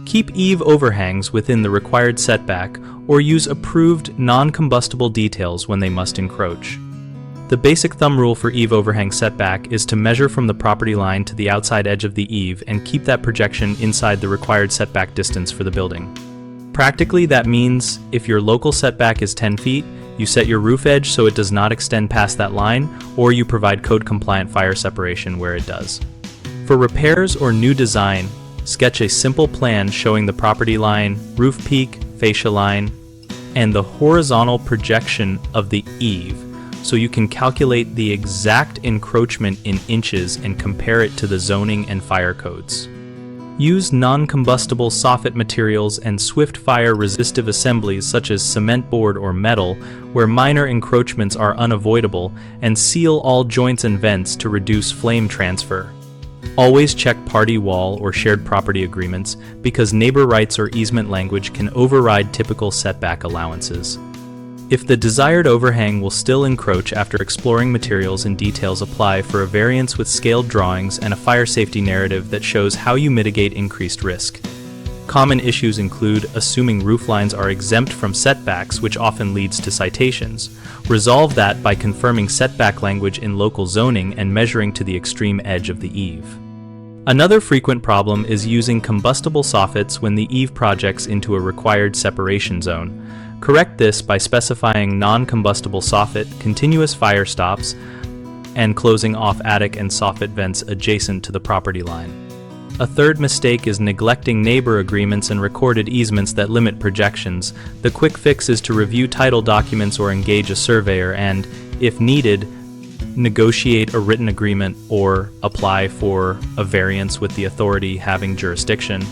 Keep eave overhangs within the required setback or use approved non-combustible details when they must encroach. The basic thumb rule for eave overhang setback is to measure from the property line to the outside edge of the eave and keep that projection inside the required setback distance for the building. Practically, that means if your local setback is 10 feet, you set your roof edge so it does not extend past that line, or you provide code-compliant fire separation where it does. For repairs or new design, sketch a simple plan showing the property line, roof peak, fascia line, and the horizontal projection of the eave, so you can calculate the exact encroachment in inches and compare it to the zoning and fire codes. Use non-combustible soffit materials and swift fire-resistive assemblies such as cement board or metal where minor encroachments are unavoidable, and seal all joints and vents to reduce flame transfer. Always check party wall or shared property agreements because neighbor rights or easement language can override typical setback allowances. If the desired overhang will still encroach after exploring materials and details, apply for a variance with scaled drawings and a fire safety narrative that shows how you mitigate increased risk. Common issues include assuming roof lines are exempt from setbacks, which often leads to citations. Resolve that by confirming setback language in local zoning and measuring to the extreme edge of the eave. Another frequent problem is using combustible soffits when the eave projects into a required separation zone. Correct this by specifying non-combustible soffit, continuous fire stops, and closing off attic and soffit vents adjacent to the property line. A third mistake is neglecting neighbor agreements and recorded easements that limit projections. The quick fix is to review title documents or engage a surveyor and, if needed, negotiate a written agreement or apply for a variance with the authority having jurisdiction.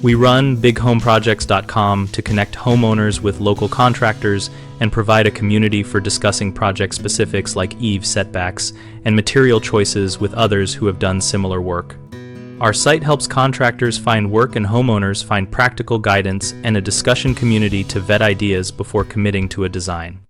We run bighomeprojects.com to connect homeowners with local contractors and provide a community for discussing project specifics like eave setbacks and material choices with others who have done similar work. Our site helps contractors find work and homeowners find practical guidance and a discussion community to vet ideas before committing to a design.